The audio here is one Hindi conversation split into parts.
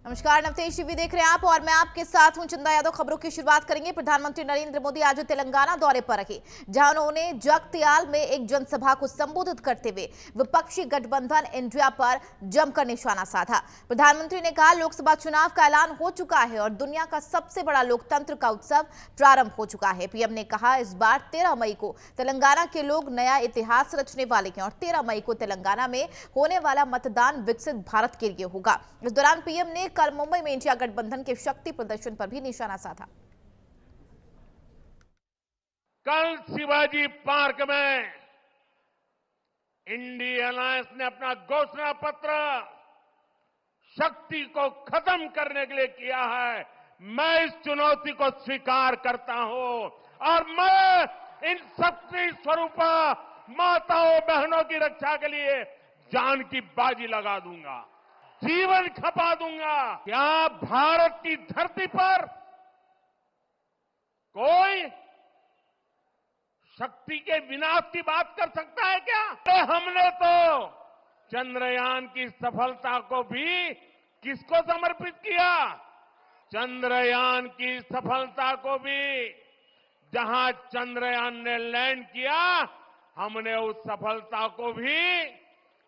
नमस्कार, नवतेज टीवी देख रहे हैं आप और मैं आपके साथ हूं चंदा यादव। खबरों की शुरुआत करेंगे। प्रधानमंत्री नरेंद्र मोदी आज तेलंगाना दौरे पर रहे, जहां उन्होंने जगत्याल में एक जनसभा को संबोधित करते हुए विपक्षी गठबंधन इंडिया पर जमकर निशाना साधा। प्रधानमंत्री ने कहा, लोकसभा चुनाव का ऐलान हो चुका है और दुनिया का सबसे बड़ा लोकतंत्र का उत्सव प्रारंभ हो चुका है। पीएम ने कहा, इस बार 13 मई को तेलंगाना के लोग नया इतिहास रचने वाले हैं और 13 मई को तेलंगाना में होने वाला मतदान विकसित भारत के लिए होगा। इस दौरान पीएम ने कल मुंबई में इंडिया गठबंधन के शक्ति प्रदर्शन पर भी निशाना साधा। कल शिवाजी पार्क में इंडिया अलायंस ने अपना घोषणा पत्र शक्ति को खत्म करने के लिए किया है। मैं इस चुनौती को स्वीकार करता हूं और मैं इन शक्ति स्वरूप माताओं बहनों की रक्षा के लिए जान की बाजी लगा दूंगा, जीवन खपा दूंगा। क्या भारत की धरती पर कोई शक्ति के विनाश की बात कर सकता है क्या? हमने तो चंद्रयान की सफलता को भी किसको समर्पित किया? चंद्रयान की सफलता को भी जहां चंद्रयान ने लैंड किया, हमने उस सफलता को भी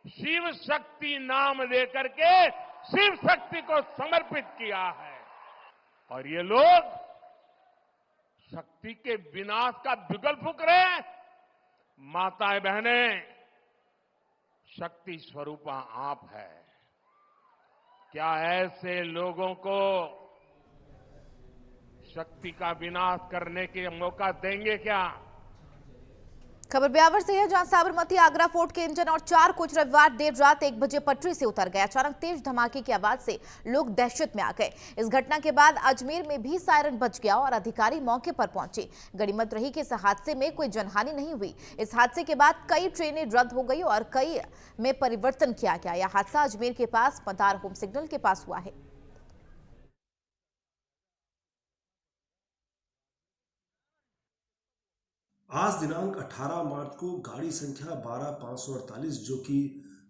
शिव शक्ति नाम देकर के शिव शक्ति को समर्पित किया है। और ये लोग शक्ति के विनाश का बिगुल फूंक रहे हैं। माताएं बहनें, शक्ति स्वरूपा आप है। क्या ऐसे लोगों को शक्ति का विनाश करने के मौका देंगे क्या? खबर ब्यावर से है, जहां साबरमती आगरा फोर्ट के इंजन और 4 कोच रविवार देर रात 1 बजे पटरी से उतर गए। अचानक तेज धमाके की आवाज से लोग दहशत में आ गए। इस घटना के बाद अजमेर में भी सायरन बज गया और अधिकारी मौके पर पहुंचे। गनीमत रही कि इस हादसे में कोई जनहानि नहीं हुई। इस हादसे के बाद कई ट्रेनें रद्द हो गई और कई में परिवर्तन किया गया। यह हादसा अजमेर के पास मदार होम सिग्नल के पास हुआ है। आज दिनांक 18 मार्च को गाड़ी संख्या 12548 जो कि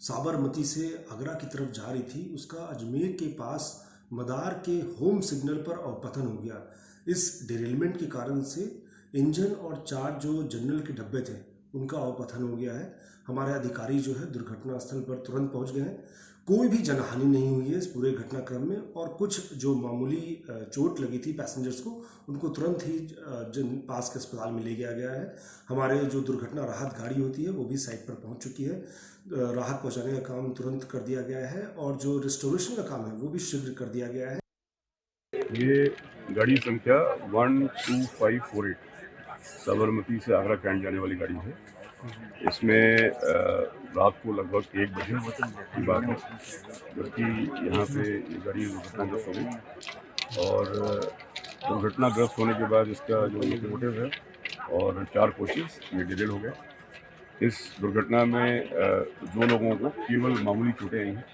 साबरमती से आगरा की तरफ जा रही थी, उसका अजमेर के पास मदार के होम सिग्नल पर अवपतन हो गया। इस डिरेलमेंट के कारण से इंजन और 4 जो जनरल के डब्बे थे उनका अवपतन हो गया है। हमारे अधिकारी जो है दुर्घटना स्थल पर तुरंत पहुंच गए हैं। कोई भी जनहानि नहीं हुई है इस पूरे घटनाक्रम में और कुछ जो मामूली चोट लगी थी पैसेंजर्स को, उनको तुरंत ही पास के अस्पताल में ले गया गया है। हमारे जो दुर्घटना राहत गाड़ी होती है वो भी साइट पर पहुंच चुकी है। राहत पहुंचाने का काम तुरंत कर दिया गया है और जो रिस्टोरेशन का काम है वो भी शीघ्र कर दिया गया है। ये गाड़ी संख्या 12548 साबरमती से आगरा कैंट जाने वाली गाड़ी है। इसमें रात को लगभग 1 बजे की बात है, जबकि यहाँ पे ये गाड़ी दुर्घटनाग्रस्त हो गई और दुर्घटनाग्रस्त होने के बाद इसका जो लोकोमोटिव है और 4 कोचेस ये डिरेल हो गए। इस दुर्घटना में 2 लोगों को केवल मामूली चोटें आई हैं।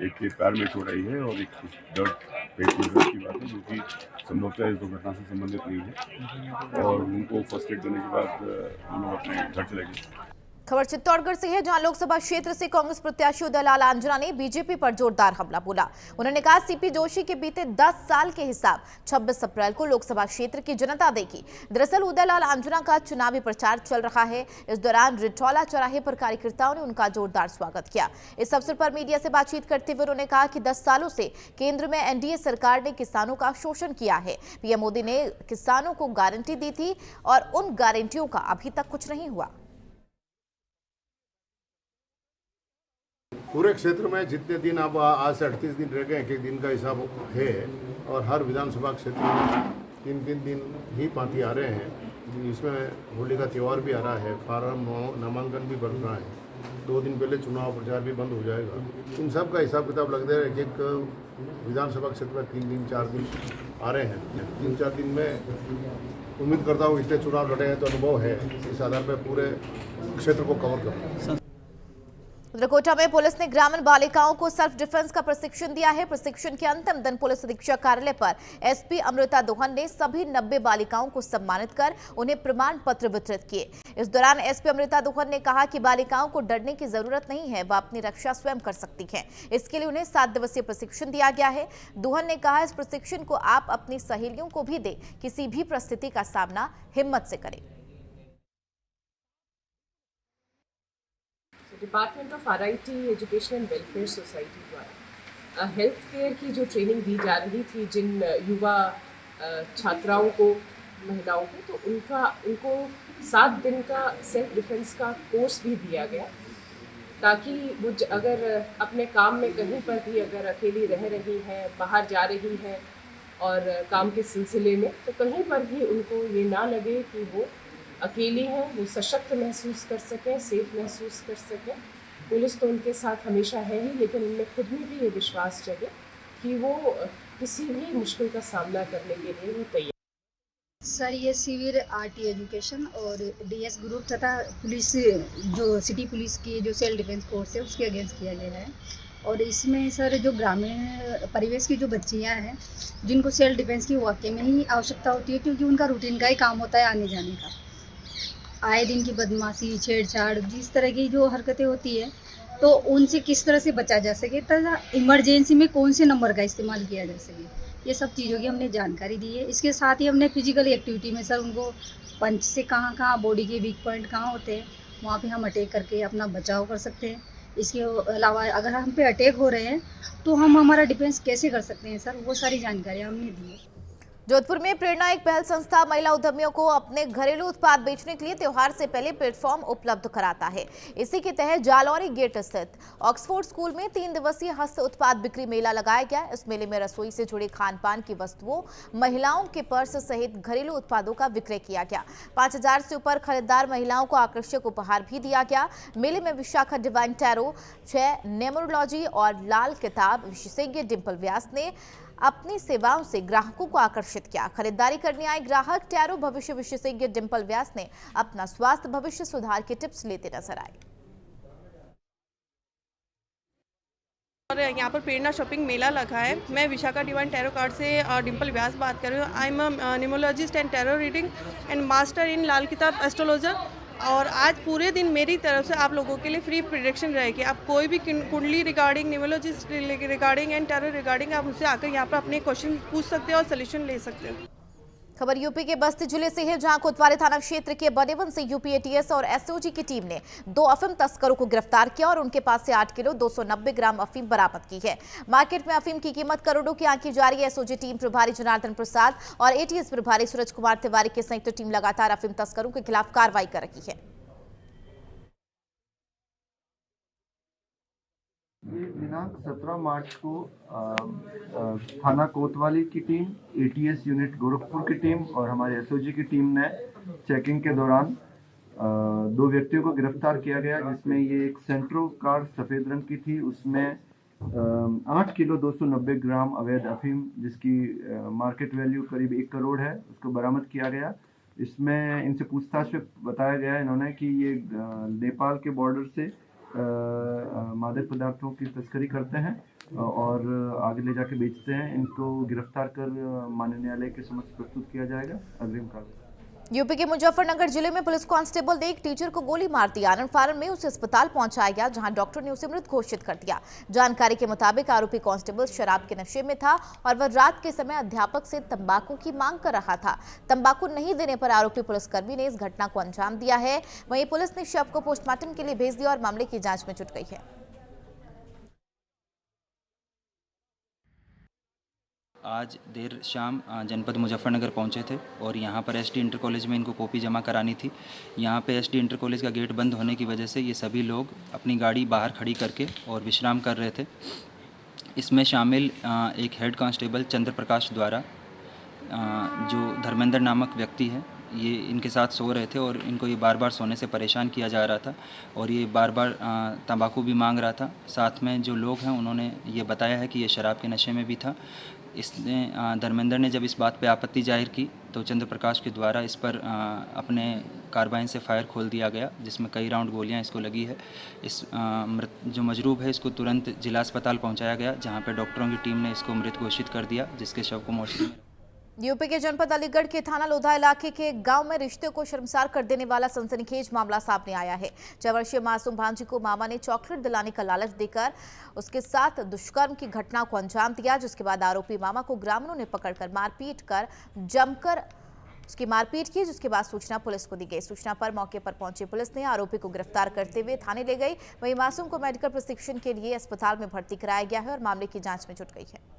एक के पैर में चोट आई है और एक दर्द पेट में दर्द की बात है, जो कि संभवतः इस दुर्घटना से संबंधित नहीं है और उनको फर्स्ट एड देने के बाद हम लोग अपने घर चले गए। खबर चित्तौड़गढ़ से है, जहां लोकसभा क्षेत्र से कांग्रेस प्रत्याशी उदयलाल आंजना ने बीजेपी पर जोरदार हमला बोला। उन्होंने कहा, सीपी जोशी के बीते 10 साल के हिसाब 26 अप्रैल को लोकसभा क्षेत्र की जनता देगी। दरअसल उदयलाल आंजना का चुनावी प्रचार चल रहा है। इस दौरान रिठौला चौराहे पर कार्यकर्ताओं ने उनका जोरदार स्वागत किया। इस अवसर पर मीडिया से बातचीत करते हुए उन्होंने कहा कि 10 सालों से केंद्र में एनडीए सरकार ने किसानों का शोषण किया है। पीएम मोदी ने किसानों को गारंटी दी थी और उन गारंटियों का अभी तक कुछ नहीं हुआ। पूरे क्षेत्र में जितने दिन अब आज से 38 दिन रह गए, एक दिन का हिसाब है और हर विधानसभा क्षेत्र में 3-3 दिन ही पार्टी आ रहे हैं। इसमें होली का त्यौहार भी आ रहा है, फार्म नामांकन भी बढ़ रहा है। 2 दिन पहले चुनाव प्रचार भी बंद हो जाएगा। इन सब का हिसाब किताब लगता है। एक विधानसभा क्षेत्र में 3 दिन 4 दिन आ रहे हैं। 3-4 दिन में उम्मीद करता हूँ इतने चुनाव लड़े हैं तो अनुभव है, इस आधार पर पूरे क्षेत्र को कवर कर। उधर कोटा में पुलिस ने ग्रामीण बालिकाओं को सेल्फ डिफेंस का प्रशिक्षण दिया है। प्रशिक्षण के अंतिम दिन पुलिस अधीक्षक कार्यालय पर एसपी अमृता दोहन ने सभी 90 बालिकाओं को सम्मानित कर उन्हें प्रमाण पत्र वितरित किए। इस दौरान एसपी अमृता दोहन ने कहा कि बालिकाओं को डरने की जरूरत नहीं है, वह अपनी रक्षा स्वयं कर सकती हैं। इसके लिए उन्हें 7 दिवसीय प्रशिक्षण दिया गया है। दोहन ने कहा, इस प्रशिक्षण को आप अपनी सहेलियों को भी दें, किसी भी परिस्थिति का सामना हिम्मत से करें। Department of RIT education and welfare society द्वारा हेल्थ केयर की जो ट्रेनिंग दी जा रही थी जिन युवा छात्राओं को, महिलाओं को, तो उनको 7 दिन का सेल्फ डिफेंस का कोर्स भी दिया गया, ताकि वो अगर अपने काम में कहीं पर भी अगर अकेली रह रही हैं, बाहर जा रही हैं और काम के सिलसिले में, तो कहीं पर भी उनको ये ना लगे कि वो अकेली हैं, वो सशक्त महसूस कर सकें, सेफ महसूस कर सकें। पुलिस तो उनके साथ हमेशा है ही, लेकिन उनमें खुद में भी ये विश्वास जगे कि वो किसी भी मुश्किल का सामना करने के लिए वो तैयार। सर, ये सिविल आरटी एजुकेशन और डीएस ग्रुप तथा पुलिस, जो सिटी पुलिस की जो सेल्फ डिफेंस कोर्स है उसके अगेंस्ट किया गया है। और इसमें सर जो ग्रामीण परिवेश की जो बच्चियां हैं जिनको सेल्फ डिफेंस की वाकई में ही आवश्यकता होती है, क्योंकि उनका रूटीन का ही काम होता है आने जाने का, आए दिन की बदमाशी, छेड़छाड़, जिस तरह की जो हरकतें होती है, तो उनसे किस तरह से बचा जा सके तथा इमरजेंसी में कौन से नंबर का इस्तेमाल किया जा सके, ये सब चीज़ों की हमने जानकारी दी है। इसके साथ ही हमने फिजिकल एक्टिविटी में सर उनको पंच से कहाँ बॉडी के वीक पॉइंट कहाँ होते हैं वहाँ पे हम अटैक करके अपना बचाव कर सकते हैं। इसके अलावा अगर हम पे अटैक हो रहे हैं तो हम हमारा डिफेंस कैसे कर सकते हैं सर, वो सारी जानकारी हमने दी है। जोधपुर में प्रेरणा एक पहल संस्था महिला उद्यमियों को अपने घरेलू उत्पाद बेचने के लिए त्योहार से पहले प्लेटफॉर्म उपलब्ध कराता है। इसी के तहत जालौरी गेट स्थित ऑक्सफोर्ड स्कूल में 3 दिवसीय हस्त उत्पाद बिक्री मेला लगाया गया। इस मेले में रसोई से जुड़े खान पान की वस्तुओं, महिलाओं के पर्स सहित घरेलू उत्पादों का विक्रय किया गया। 5000 से ऊपर खरीदार महिलाओं को आकर्षक उपहार भी दिया गया। मेले में विशाखा डिवाइन टैरो, 6 न्यूमरोलॉजी और लाल किताब विशेषज्ञ डिंपल व्यास ने अपनी सेवाओं से ग्राहकों को आकर्षित किया। खरीदारी करने आए ग्राहक टैरो भविष्य विशेषज्ञ डिंपल व्यास ने अपना स्वास्थ्य भविष्य सुधार के टिप्स लेते नजर आए। और यहाँ पर प्रेरणा शॉपिंग मेला लगा है। मैं विशाखा डिवाइन टैरो कार्ड से डिंपल व्यास बात कर रही हूँ। I am a numerologist and tarot reading and master in Lal Kitab astrologer. और आज पूरे दिन मेरी तरफ से आप लोगों के लिए फ्री प्रेडिक्शन रहेगी। आप कोई भी कुंडली regarding, numerologist regarding and tarot regarding आप मुझसे आकर यहाँ पर अपने क्वेश्चन पूछ सकते हो और सोल्यूशन ले सकते हो। खबर यूपी के बस्ती जिले से है, जहां कोतवाली थाना क्षेत्र के बनेवन से यूपी एटीएस और एसओजी की टीम ने 2 अफीम तस्करों को गिरफ्तार किया और उनके पास से 8 किलो 290 ग्राम अफीम बरामद की है। मार्केट में अफीम की कीमत करोड़ों की आंकी जा रही है। एसओजी टीम प्रभारी जनार्दन प्रसाद और एटीएस प्रभारी सूरज कुमार तिवारी की संयुक्त टीम लगातार अफीम तस्करों के खिलाफ कार्रवाई कर रही है। ये दिनांक 17 मार्च को थाना कोतवाली की टीम, एटीएस यूनिट गोरखपुर की टीम और हमारे एसओजी की टीम ने चेकिंग के दौरान 2 व्यक्तियों को गिरफ्तार किया गया, जिसमें ये एक सेंट्रो कार सफ़ेद रंग की थी, उसमें 8 किलो 290 ग्राम अवैध अफीम जिसकी मार्केट वैल्यू करीब 1 करोड़ है, उसको बरामद किया गया। इसमें इनसे पूछताछ में बताया गया इन्होंने कि ये नेपाल के बॉर्डर से मादक पदार्थों की तस्करी करते हैं और आगे ले जाके बेचते हैं। इनको गिरफ्तार कर माननीय न्यायालय के समक्ष प्रस्तुत किया जाएगा। अग्रिम कार्रवाई। यूपी के मुजफ्फरनगर जिले में पुलिस कांस्टेबल ने एक टीचर को गोली मार दी। आनंद फानन में उसे अस्पताल पहुंचाया गया, जहां डॉक्टर ने उसे मृत घोषित कर दिया। जानकारी के मुताबिक आरोपी कांस्टेबल शराब के नशे में था और वह रात के समय अध्यापक से तंबाकू की मांग कर रहा था। तंबाकू नहीं देने पर आरोपी पुलिसकर्मी ने इस घटना को अंजाम दिया है। वहीं पुलिस ने शव को पोस्टमार्टम के लिए भेज दिया और मामले की जांच में जुट गई है। आज देर शाम जनपद मुजफ्फरनगर पहुंचे थे और यहाँ पर एसडी इंटर कॉलेज में इनको कॉपी जमा करानी थी। यहाँ पे एसडी इंटर कॉलेज का गेट बंद होने की वजह से ये सभी लोग अपनी गाड़ी बाहर खड़ी करके और विश्राम कर रहे थे। इसमें शामिल एक हेड कांस्टेबल चंद्र प्रकाश द्वारा जो धर्मेंद्र नामक व्यक्ति है, ये इनके साथ सो रहे थे और इनको ये बार बार सोने से परेशान किया जा रहा था और ये बार बार तंबाकू भी मांग रहा था। साथ में जो लोग हैं उन्होंने ये बताया है कि ये शराब के नशे में भी था। इसने धर्मेंद्र ने जब इस बात पे आपत्ति जाहिर की तो चंद्र प्रकाश के द्वारा इस पर अपने कार्बाइन से फायर खोल दिया गया, जिसमें कई राउंड गोलियां इसको लगी है। इस जो मजरूब है इसको तुरंत जिला अस्पताल पहुंचाया गया, जहां पे डॉक्टरों की टीम ने इसको मृत घोषित कर दिया, जिसके शव को मोर्चरी में। यूपी के जनपद अलीगढ़ के थाना लोधा इलाके के गांव में रिश्ते को शर्मसार कर देने वाला सनसनीखेज मामला सामने आया है। 6 वर्षीय मासूम भांजी को मामा ने चॉकलेट दिलाने का लालच देकर उसके साथ दुष्कर्म की घटना को अंजाम दिया, जिसके बाद आरोपी मामा को ग्रामीणों ने पकड़कर मारपीट कर जमकर उसकी मारपीट की, जिसके बाद सूचना पुलिस को दी गई। सूचना पर मौके पर पहुंची पुलिस ने आरोपी को गिरफ्तार करते हुए थाने ले गई। वहीं मासूम को मेडिकल प्रशिक्षण के लिए अस्पताल में भर्ती कराया गया है और मामले की जांच में जुट गई है।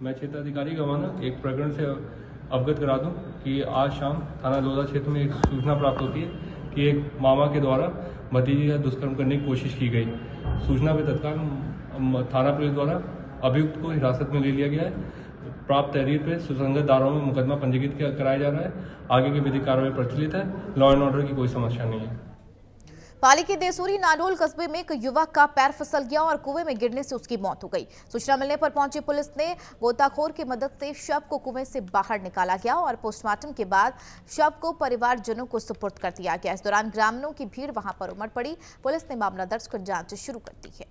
मैं क्षेत्र अधिकारी गवाना एक प्रकरण से अवगत करा दूं कि आज शाम थाना लोधा क्षेत्र में एक सूचना प्राप्त होती है कि एक मामा के द्वारा भतीजी का दुष्कर्म करने की कोशिश की गई। सूचना पे तत्काल थाना पुलिस द्वारा अभियुक्त को हिरासत में ले लिया गया है। प्राप्त तहरीर पे सुसंगत धाराओं में मुकदमा पंजीकृत कराया जा रहा है। आगे की विधिक कार्रवाई प्रचलित है। लॉ एंड ऑर्डर की कोई समस्या नहीं है। पाली के देसूरी नाडोल कस्बे में एक युवक का पैर फिसल गया और कुएं में गिरने से उसकी मौत हो गई। सूचना मिलने पर पहुंची पुलिस ने गोताखोर की मदद से शव को कुएं से बाहर निकाला गया और पोस्टमार्टम के बाद शव को परिवारजनों को सुपुर्द कर दिया गया। इस दौरान ग्रामीणों की भीड़ वहां पर उमड़ पड़ी। पुलिस ने मामला दर्ज कर जांच शुरू कर दी है।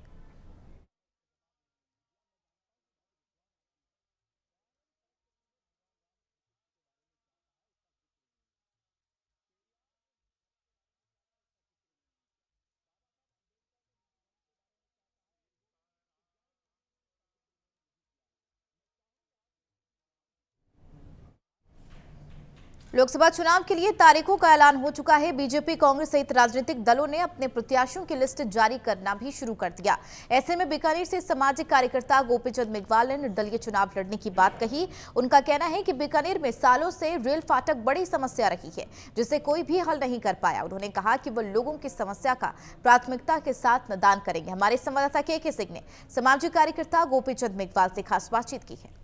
लोकसभा चुनाव के लिए तारीखों का ऐलान हो चुका है। बीजेपी, कांग्रेस सहित राजनीतिक दलों ने अपने प्रत्याशियों की लिस्ट जारी करना भी शुरू कर दिया। ऐसे में बीकानेर से सामाजिक कार्यकर्ता गोपीचंद मेघवाल ने निर्दलीय चुनाव लड़ने की बात कही। उनका कहना है कि बीकानेर में सालों से रेल फाटक बड़ी समस्या रही है, जिसे कोई भी हल नहीं कर पाया। उन्होंने कहा कि वो लोगों की समस्या का प्राथमिकता के साथ निदान करेंगे। हमारे संवाददाता के सिंह ने सामाजिक कार्यकर्ता गोपीचंद मेघवाल से खास बातचीत की है।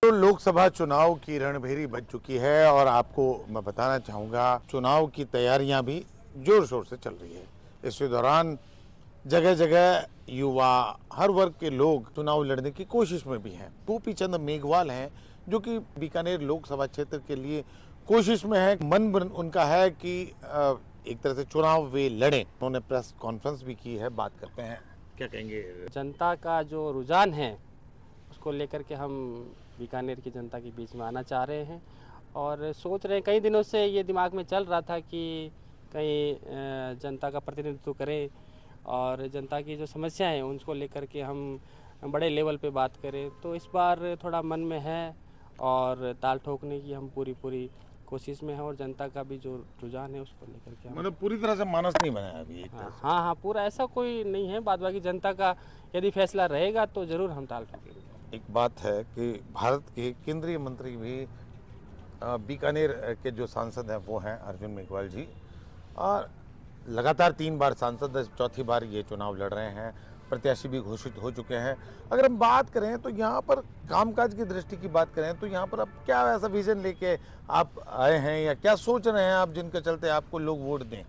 तो लोकसभा चुनाव की रणभेरी बज चुकी है और आपको मैं बताना चाहूँगा चुनाव की तैयारियां भी जोर शोर से चल रही है। इसी दौरान जगह जगह युवा, हर वर्ग के लोग चुनाव लड़ने की कोशिश में भी हैं। गोपीचंद मेघवाल हैं जो कि बीकानेर लोकसभा क्षेत्र के लिए कोशिश में है। मन उनका है कि एक तरह से चुनाव वे लड़ें। उन्होंने प्रेस कॉन्फ्रेंस भी की है। बात करते हैं, क्या कहेंगे? जनता का जो रुझान है उसको लेकर के हम बीकानेर की जनता के बीच में आना चाह रहे हैं और सोच रहे हैं, कई दिनों से ये दिमाग में चल रहा था कि कहीं जनता का प्रतिनिधित्व करें और जनता की जो समस्याएं हैं उनको लेकर के हम बड़े लेवल पे बात करें। तो इस बार थोड़ा मन में है और ताल ठोकने की हम पूरी कोशिश में है और जनता का भी जो रुझान है उसको लेकर के मतलब पूरी तरह से मानस नहीं बनाया अभी। हाँ, पूरा ऐसा कोई नहीं है। बाद बाकी जनता का यदि फैसला रहेगा तो ज़रूर हम ताल ठोकेंगे। एक बात है कि भारत के केंद्रीय मंत्री भी बीकानेर के जो सांसद हैं वो हैं अर्जुन मेघवाल जी, और लगातार 3 बार सांसद, 4थी बार ये चुनाव लड़ रहे हैं। प्रत्याशी भी घोषित हो चुके हैं। अगर हम बात करें तो यहाँ पर कामकाज की दृष्टि की बात करें तो यहाँ पर अब क्या ऐसा विजन लेके आप आए हैं या क्या सोच रहे हैं आप जिनके चलते आपको लोग वोट दें?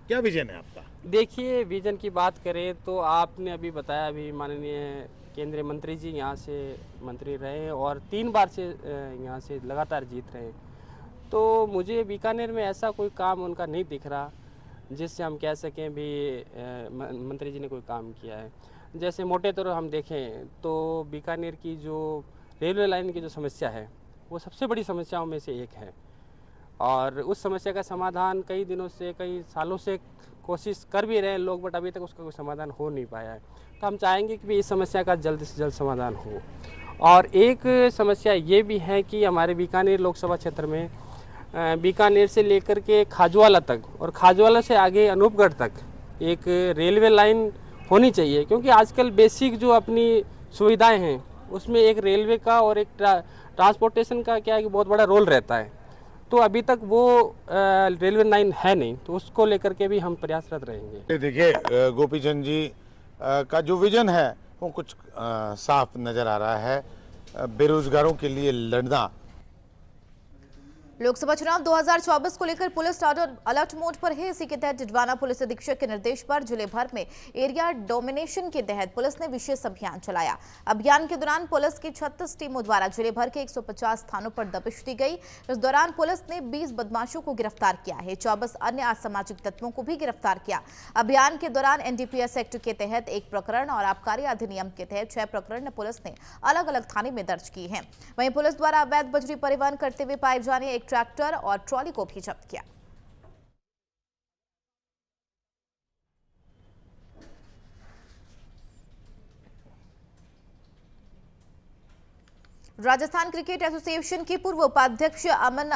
क्या विजन है आपका? देखिए, विजन की बात करें तो आपने अभी बताया, अभी माननीय केंद्रीय मंत्री जी यहाँ से मंत्री रहे हैं और 3 बार से यहाँ से लगातार जीत रहे हैं। तो मुझे बीकानेर में ऐसा कोई काम उनका नहीं दिख रहा जिससे हम कह सकें भी मंत्री जी ने कोई काम किया है। जैसे मोटे तौर हम देखें तो बीकानेर की जो रेलवे लाइन की जो समस्या है वो सबसे बड़ी समस्याओं में से एक है और उस समस्या का समाधान कई दिनों से, कई सालों से कोशिश कर भी रहे हैं लोग, बट अभी तक उसका कोई समाधान हो नहीं पाया है। तो हम चाहेंगे कि इस समस्या का जल्द से जल्द समाधान हो। और एक समस्या ये भी है कि हमारे बीकानेर लोकसभा क्षेत्र में बीकानेर से लेकर के खाजवाला तक और खाजवाला से आगे अनूपगढ़ तक एक रेलवे लाइन होनी चाहिए, क्योंकि आजकल बेसिक जो अपनी सुविधाएं हैं उसमें एक रेलवे का और एक ट्रांसपोर्टेशन का क्या है कि बहुत बड़ा रोल रहता है। तो अभी तक वो रेलवे लाइन है नहीं, तो उसको लेकर के भी हम प्रयासरत रहेंगे। देखिए, गोपीचंद जी का जो विजन है वो कुछ साफ नज़र आ रहा है। बेरोजगारों के लिए लड़ना। लोकसभा चुनाव 2024 को लेकर पुलिस अलर्ट मोड पर है। इसी के तहत डिडवाना पुलिस अधीक्षक के निर्देश पर जिले भर में एरिया डोमिनेशन के तहत पुलिस ने विशेष अभियान चलाया। अभियान के दौरान पुलिस की 36 टीमों द्वारा जिले भर के 150 स्थानों पर दबिश दी गई। इस दौरान पुलिस ने 20 बदमाशों को गिरफ्तार किया है। 24 अन्य असामाजिक तत्वों को भी गिरफ्तार किया। अभियान के दौरान एनडीपीएस एक्ट के तहत 1 प्रकरण और आबकारी अधिनियम के तहत 6 प्रकरण पुलिस ने अलग अलग थाने में दर्ज किए हैं। वहीं पुलिस द्वारा अवैध बजरी परिवहन करते हुए पाए जाने एक ट्रैक्टर और ट्रॉली को भी जब्त किया। राजस्थान क्रिकेट एसोसिएशन के पूर्व उपाध्यक्ष अमन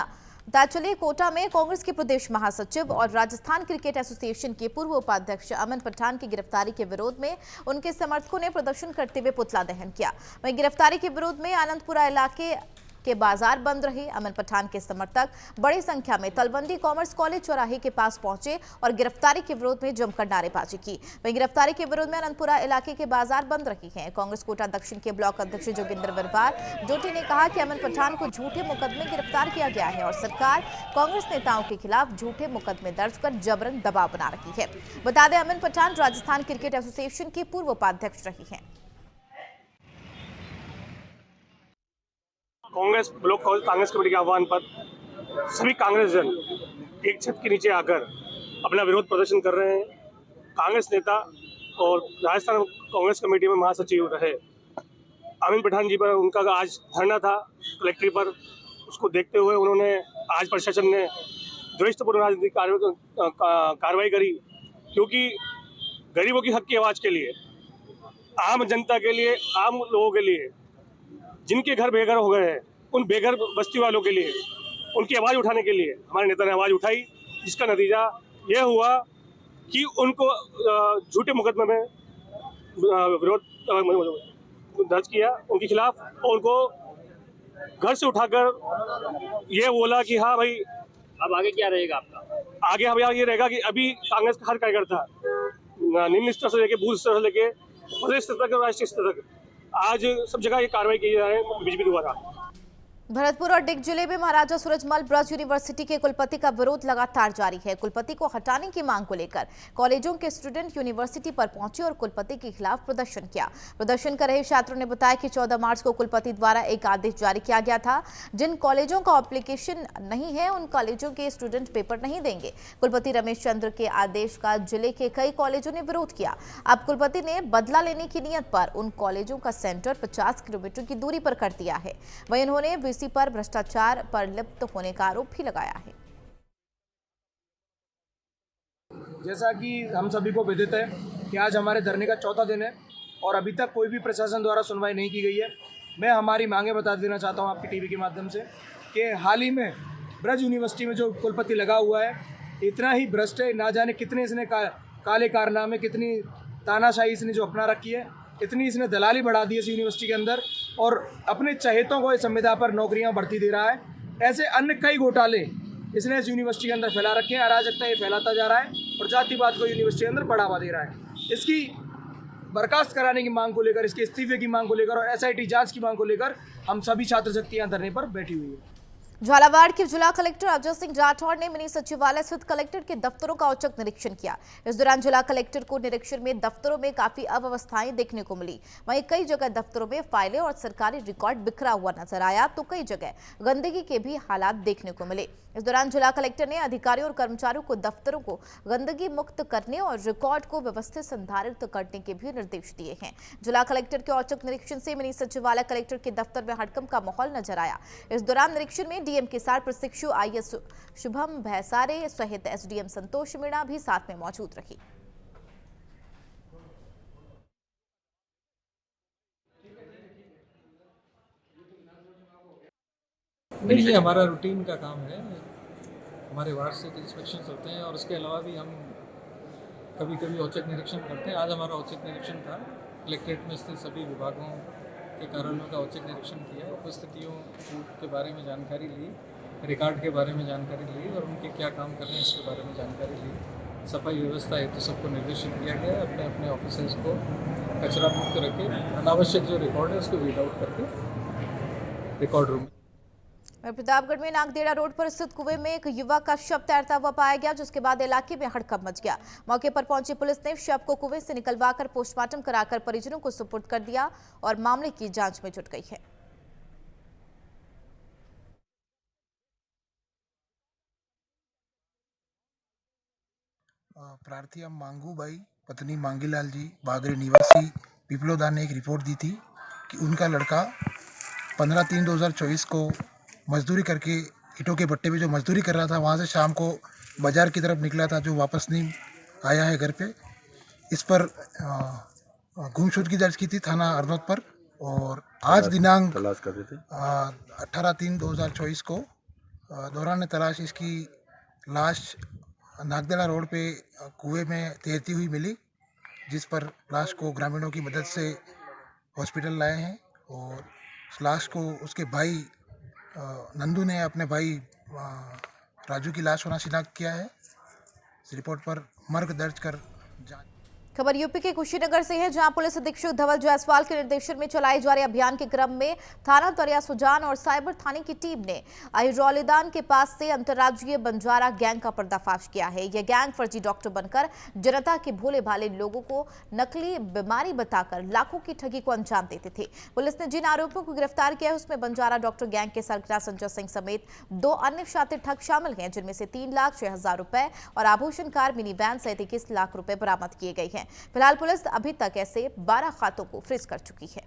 दाचले कोटा में कांग्रेस के प्रदेश महासचिव और राजस्थान क्रिकेट एसोसिएशन के पूर्व उपाध्यक्ष अमन पठान की गिरफ्तारी के विरोध में उनके समर्थकों ने प्रदर्शन करते हुए पुतला दहन किया। वहीं गिरफ्तारी के विरोध में आनंदपुरा इलाके के बाजार बंद रहे। अमन पठान के समर्थक बड़ी संख्या में तलवंडी कॉमर्स कॉलेज चौराहे के पास पहुंचे और गिरफ्तारी के विरोध में जमकर नारेबाजी की। वहीं गिरफ्तारी के विरोध में आनंदपुरा इलाके के बाजार बंद रही हैं। कांग्रेस कोटा दक्षिण के ब्लॉक अध्यक्ष जोगिंदर विरवार जोटी ने कहा कि अमन पठान को झूठे मुकदमे गिरफ्तार किया गया है और सरकार कांग्रेस नेताओं के खिलाफ झूठे मुकदमे दर्ज कर जबरन दबाव बना रही है। बता दें, अमन पठान राजस्थान क्रिकेट एसोसिएशन की पूर्व उपाध्यक्ष रही हैं। कांग्रेस ब्लॉक कांग्रेस कमेटी के आह्वान पर सभी कांग्रेस जन एक छत के नीचे आकर अपना विरोध प्रदर्शन कर रहे हैं। कांग्रेस नेता और राजस्थान कांग्रेस कमेटी में महासचिव रहे अमीन पठान जी पर उनका आज धरना था कलेक्ट्री पर। उसको देखते हुए उन्होंने आज प्रशासन ने द्वेषपूर्ण राजनीतिक कार्रवाई करी, क्योंकि गरीबों की हक की आवाज़ के लिए, आम जनता के लिए, आम लोगों के लिए, जिनके घर बेघर हो गए हैं, उन बेघर बस्ती वालों के लिए, उनकी आवाज़ उठाने के लिए हमारे नेता ने आवाज़ उठाई, जिसका नतीजा यह हुआ कि उनको झूठे मुकदमे में विरोध दर्ज किया उनके खिलाफ और उनको घर से उठाकर ये बोला कि हाँ भाई अब आगे क्या रहेगा आपका। आगे हमें ये रहेगा कि अभी कांग्रेस का हर कार्यकर्ता निम्न स्तर से लेकर बूथ स्तर से लेकर प्रदेश स्तर तक और राष्ट्रीय स्तर तक आज सब जगह ये कार्रवाई की जा रही है बीजेपी द्वारा। भरतपुर और डिग जिले में महाराजा सूरजमल ब्रज यूनिवर्सिटी के कुलपति का विरोध लगातार जारी है। कुलपति को हटाने की मांग को लेकर कॉलेजों के स्टूडेंट यूनिवर्सिटी पर पहुंचे और कुलपति के खिलाफ प्रदर्शन किया। प्रदर्शन कर रहे छात्रों ने बताया कि 14 मार्च को कुलपति द्वारा एक आदेश जारी किया गया था। जिन कॉलेजों का एप्लीकेशन नहीं है उन कॉलेजों के स्टूडेंट पेपर नहीं देंगे। कुलपति रमेश चंद्र के आदेश का जिले के कई कॉलेजों ने विरोध किया। अब कुलपति ने बदला लेने की नियत पर उन कॉलेजों का सेंटर 50 किलोमीटर की दूरी पर कर दिया है। वहीं उन्होंने पर भ्रष्टाचार पर लिप्त होने का आरोप भी लगाया है। जैसा कि हम सभी को विदित है कि आज हमारे धरने का 4था दिन है और अभी तक कोई भी प्रशासन द्वारा सुनवाई नहीं की गई है। मैं हमारी मांगे बता देना चाहता हूं आपकी टीवी के माध्यम से कि हाल ही में ब्रज यूनिवर्सिटी में जो कुलपति लगा हुआ है इतना ही भ्रष्ट है, ना जाने कितने इसने काले कारनामे, कितनी तानाशाही इसने जो अपना रखी है, इतनी इसने दलाली बढ़ा दी है इस यूनिवर्सिटी के अंदर और अपने चहेतों को इस संविदा पर नौकरियां बढ़ती दे रहा है। ऐसे अन्य कई घोटाले इसने इस यूनिवर्सिटी के अंदर फैला रखे हैं। अराजकता ये फैलाता जा रहा है और जातिवाद को यूनिवर्सिटी के अंदर बढ़ावा दे रहा है। इसकी बर्खास्त कराने की मांग को लेकर, इसके इस्तीफे की मांग को लेकर और SIT जांच की मांग को लेकर हम सभी छात्र शक्ति यहाँ धरने पर बैठी हुई है। झालावाड़ के जिला कलेक्टर अजय सिंह राठौड़ ने मिनी सचिवालय स्थित कलेक्टर के दफ्तरों का औचक निरीक्षण किया। इस दौरान जिला कलेक्टर को निरीक्षण में दफ्तरों में काफी अव्यवस्थाएं देखने को मिली। वहीं कई जगह दफ्तरों में फाइलें और सरकारी रिकॉर्ड बिखरा हुआ नजर आया तो कई जगह गंदगी के भी हालात देखने को मिले। इस दौरान जिला कलेक्टर ने अधिकारियों और कर्मचारियों को दफ्तरों को गंदगी मुक्त करने और रिकॉर्ड को व्यवस्थित संधारित करने के भी निर्देश दिए हैं। जिला कलेक्टर के औचक निरीक्षण से मिनी सचिवालय कलेक्टर के दफ्तर में हड़कंप का माहौल नजर आया। इस दौरान निरीक्षण में डीएम के साथ प्रशिक्षु IAS शुभम भैसारे सहित SDM संतोष मीणा भी साथ में मौजूद रही। ये हमारा रूटीन का काम है। हमारे वार्षिक इंस्पेक्शंस होते हैं और उसके अलावा भी हम कभी कभी औचक निरीक्षण करते हैं। आज हमारा औचक निरीक्षण था। कलेक्ट्रेट में स्थित सभी विभागों के कार्यालयों का औचक निरीक्षण किया, उपस्थितियों के बारे में जानकारी ली, रिकॉर्ड के बारे में जानकारी ली और उनके क्या काम कर रहे हैं इसके बारे में जानकारी ली। सफाई व्यवस्था हेतु सबको निर्देशित किया गया है अपने अपने ऑफिसर्स को कचरा मुक्त रखे, अनावश्यक जो रिकॉर्ड है उसको रीड आउट करके रिकॉर्ड रूम। प्रतापगढ़ में नागदेड़ा रोड पर स्थित कुएं में एक युवक का शव तैरता हुआ पाया गया, जिसके बाद इलाके में हड़कंप मच गया। मौके पर पहुंची पुलिस ने शव को कुएं से निकलवाकर पोस्टमार्टम कराकर परिजनों को सुपुर्द कर दिया और मामले की जांच में जुट गई है। प्रार्थी मांगूबाई पत्नी मांगीलाल जी बागरे निवासी पिपलोदा ने एक रिपोर्ट दी थी कि उनका लड़का 15/3/2024 को मजदूरी करके ईंटों के भट्टे पे जो मजदूरी कर रहा था, वहाँ से शाम को बाजार की तरफ निकला था, जो वापस नहीं आया है घर पे। इस पर गुमशुदगी दर्ज की थी थाना अरनोद पर और आज दिनांक 18/3/2024 को दौरान तलाश इसकी लाश नागदेड़ा रोड पे कुएं में तैरती हुई मिली, जिस पर लाश को ग्रामीणों की मदद से हॉस्पिटल लाए हैं और उस लाश को उसके भाई नंदू ने अपने भाई राजू की लाश होना शिनाख्त किया है। इस रिपोर्ट पर मर्ग दर्ज कर जांच। खबर यूपी के कुशीनगर से है, जहां पुलिस अधीक्षक धवल जायसवाल के निर्देशन में चलाए जा रहे अभियान के क्रम में थाना दरिया सुजान और साइबर थाने की टीम ने अहिरौलीदान के पास से अंतर्राज्यीय बंजारा गैंग का पर्दाफाश किया है। यह गैंग फर्जी डॉक्टर बनकर जनता के भोले भाले लोगों को नकली बीमारी बताकर लाखों की ठगी को अंजाम देते थे। पुलिस ने जिन आरोपियों को गिरफ्तार किया है उसमें बंजारा डॉक्टर गैंग के सरगना संजय सिंह समेत 2 अन्य शातिर ठग शामिल हैं, जिनमें से 3,06,000 रुपए और आभूषण कार मिनी वैन सहित 21 लाख रुपए बरामद किए गए हैं। फिलहाल पुलिस अभी तक ऐसे 12 खातों को फ्रीज कर चुकी है।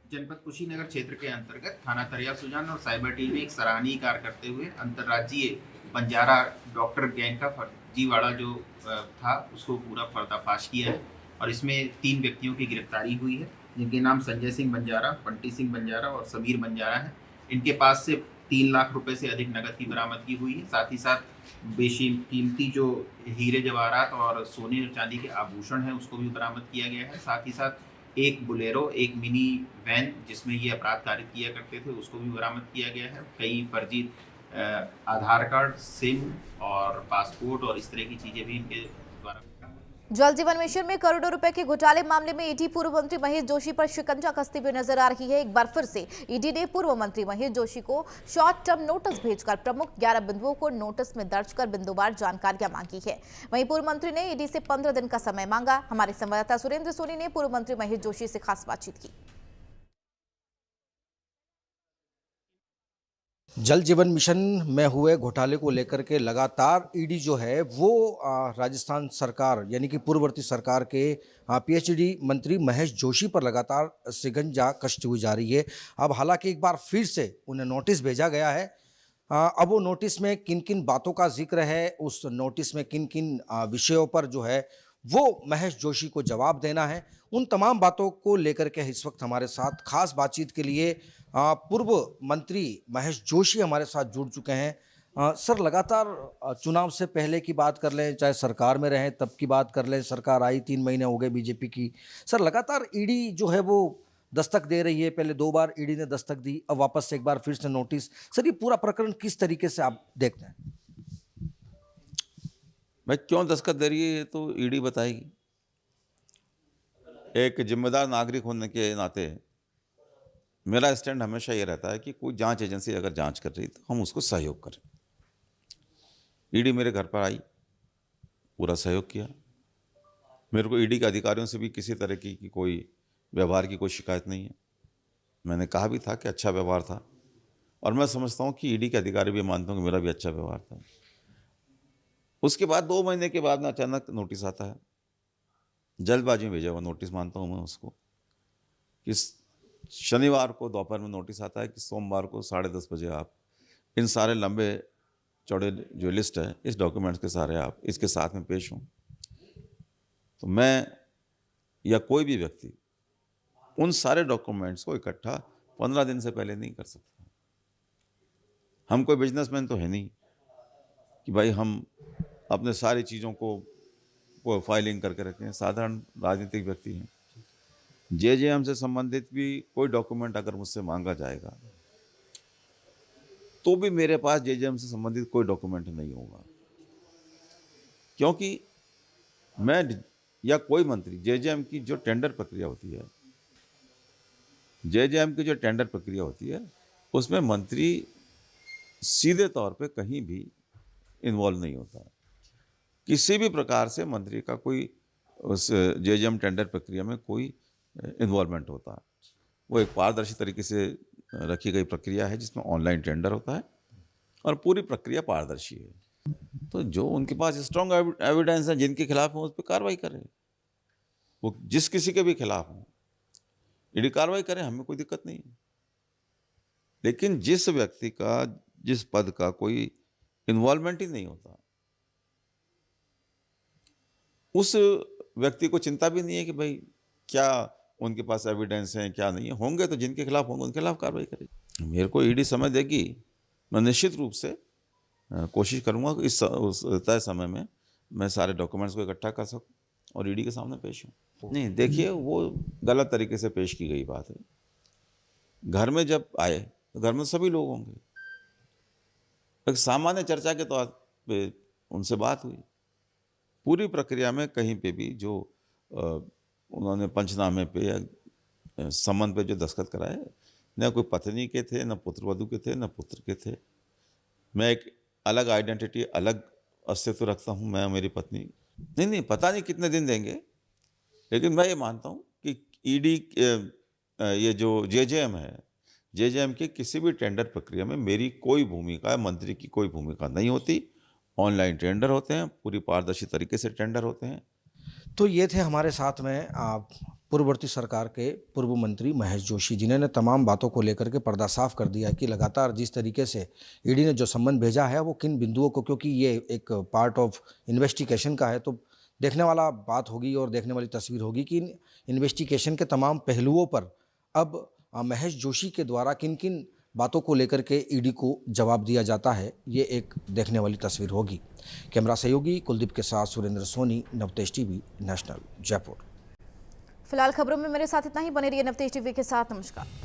जनपद कुशीनगर क्षेत्र के अंतर्गत थाना दरिया सुजान और साइबर टीम ने एक सराहनीय कार्य करते हुए अंतर्राज्यीय बंजारा डॉक्टर गैंग का फर्जीवाड़ा जो था उसको पूरा पर्दाफाश किया है और इसमें 3 व्यक्तियों की गिरफ्तारी हुई है, जिनके नाम संजय सिंह बंजारा, बंटी सिंह बंजारा और समीर बंजारा है। इनके पास से 3 लाख रुपए से अधिक नकद की बरामदगी हुई है। साथ ही साथ बेशकीमती जो हीरे जवाहरात और सोने और चांदी के आभूषण हैं उसको भी बरामद किया गया है। साथ ही साथ एक बुलेरो, एक मिनी वैन जिसमें ये अपराध कार्य किया करते थे उसको भी बरामद किया गया है। कई फर्जी आधार कार्ड, सिम और पासपोर्ट और इस तरह की चीज़ें भी इनके द्वारा। जल जीवन मिशन में करोड़ों रुपए के घोटाले मामले में ईडी पूर्व मंत्री महेश जोशी पर शिकंजा कसते हुए नजर आ रही है। एक बार फिर से ईडी ने पूर्व मंत्री महेश जोशी को शॉर्ट टर्म नोटिस भेजकर प्रमुख 11 बिंदुओं को नोटिस में दर्ज कर बिंदुवार जानकारियां मांगी है। वहीं पूर्व मंत्री ने ईडी से 15 दिन का समय मांगा। हमारे संवाददाता सुरेंद्र सोनी ने पूर्व मंत्री महेश जोशी से खास बातचीत की। जल जीवन मिशन में हुए घोटाले को लेकर के लगातार ईडी जो है वो राजस्थान सरकार यानी कि पूर्ववर्ती सरकार के पीएचडी मंत्री महेश जोशी पर लगातार शिकंजा कसती हुई जा रही है। अब हालांकि एक बार फिर से उन्हें नोटिस भेजा गया है। अब वो नोटिस में किन किन बातों का जिक्र है, उस नोटिस में किन किन विषयों पर जो है वो महेश जोशी को जवाब देना है, उन तमाम बातों को लेकर के इस वक्त हमारे साथ खास बातचीत के लिए पूर्व मंत्री महेश जोशी हमारे साथ जुड़ चुके हैं। सर, लगातार चुनाव से पहले की बात कर लें, चाहे सरकार में रहें तब की बात कर लें, सरकार आई 3 महीने हो गए बीजेपी की। सर, लगातार ईडी जो है वो दस्तक दे रही है। पहले 2 बार ईडी ने दस्तक दी, अब वापस से एक बार फिर से नोटिस। सर, ये पूरा प्रकरण किस तरीके से आप देखते हैं? भाई, क्यों दस्तक दे रही है ये तो ईडी बताएगी। एक जिम्मेदार नागरिक होने के नाते मेरा स्टैंड हमेशा ये रहता है कि कोई जांच एजेंसी अगर जांच कर रही तो हम उसको सहयोग करें। ईडी मेरे घर पर आई, पूरा सहयोग किया। मेरे को ईडी के अधिकारियों से भी किसी तरह की कोई व्यवहार की कोई शिकायत नहीं है। मैंने कहा भी था कि अच्छा व्यवहार था और मैं समझता हूँ कि ईडी के अधिकारी भी मानते हैं कि मेरा भी अच्छा व्यवहार था। उसके बाद 2 महीने के बाद में अचानक नोटिस आता है, जल्दबाजी में भेजा हुआ नोटिस मानता हूँ मैं उसको, कि शनिवार को दोपहर में नोटिस आता है कि सोमवार को 10:30 बजे आप इन सारे लंबे चौड़े जो लिस्ट है इस डॉक्यूमेंट्स के सारे आप इसके साथ में पेश हों। तो मैं या कोई भी व्यक्ति उन सारे डॉक्यूमेंट्स को इकट्ठा 15 दिन से पहले नहीं कर सकता। हम कोई बिजनेसमैन तो है नहीं कि भाई हम अपने सारी चीज़ों को फाइलिंग करके रखें। साधारण राजनीतिक व्यक्ति हैं। जेजेएम से संबंधित भी कोई डॉक्यूमेंट अगर मुझसे मांगा जाएगा तो भी मेरे पास जेजेएम से संबंधित कोई डॉक्यूमेंट नहीं होगा, क्योंकि मैं या कोई मंत्री जेजेएम की जो टेंडर प्रक्रिया होती है, जेजेएम की जो टेंडर प्रक्रिया होती है, उसमें मंत्री सीधे तौर पे कहीं भी इन्वॉल्व नहीं होता। किसी भी प्रकार से मंत्री का कोई उस जेजेएम टेंडर प्रक्रिया में कोई इन्वॉल्वमेंट होता है। वो एक पारदर्शी तरीके से रखी गई प्रक्रिया है जिसमें ऑनलाइन टेंडर होता है और पूरी प्रक्रिया पारदर्शी है। तो जो उनके पास स्ट्रॉन्ग एविडेंस है, जिनके खिलाफ हो उस पर कार्रवाई करें, वो जिस किसी के भी खिलाफ हो ईडी कार्रवाई करें, हमें कोई दिक्कत नहीं है। लेकिन जिस व्यक्ति का, जिस पद का कोई इन्वॉल्वमेंट ही नहीं होता, उस व्यक्ति को चिंता भी नहीं है कि भाई क्या उनके पास एविडेंस है क्या नहीं है। होंगे तो जिनके खिलाफ होंगे उनके खिलाफ कार्रवाई करेगी। मेरे को ईडी समय देगी, मैं निश्चित रूप से कोशिश करूंगा कि इस तय समय में मैं सारे डॉक्यूमेंट्स को इकट्ठा कर सकूं और ईडी के सामने पेश हूं। नहीं, देखिए, वो गलत तरीके से पेश की गई बात है। घर में जब आए तो घर में सभी लोग होंगे, एक सामान्य चर्चा के तौर पे उनसे बात हुई। पूरी प्रक्रिया में कहीं पे भी जो उन्होंने पंचनामे पे या समन पे जो दस्तखत कराए, न कोई पत्नी के थे, न पुत्रवधू के थे, न पुत्र के थे। मैं एक अलग आइडेंटिटी, अलग अस्तित्व रखता हूँ, मैं और मेरी पत्नी। नहीं, पता नहीं कितने दिन देंगे, लेकिन मैं ये मानता हूँ कि ईडी ये जो जेजेएम है, जेजेएम की किसी भी टेंडर प्रक्रिया में मेरी कोई भूमिका, मंत्री की कोई भूमिका नहीं होती। ऑनलाइन टेंडर होते हैं, पूरी पारदर्शी तरीके से टेंडर होते हैं। तो ये थे हमारे साथ में पूर्ववर्ती सरकार के पूर्व मंत्री महेश जोशी, जिन्होंने तमाम बातों को लेकर के पर्दा साफ कर दिया है कि लगातार जिस तरीके से ईडी ने जो सम्मन भेजा है वो किन बिंदुओं को, क्योंकि ये एक पार्ट ऑफ इन्वेस्टिगेशन का है, तो देखने वाला बात होगी और देखने वाली तस्वीर होगी कि इन इन्वेस्टिगेशन के तमाम पहलुओं पर अब महेश जोशी के द्वारा किन किन बातों को लेकर के ईडी को जवाब दिया जाता है, ये एक देखने वाली तस्वीर होगी। कैमरा सहयोगी कुलदीप के साथ सुरेंद्र सोनी, नवतेज टीवी नेशनल, जयपुर। फिलहाल खबरों में मेरे साथ इतना ही। बने रहिए नवतेज टीवी के साथ। नमस्कार।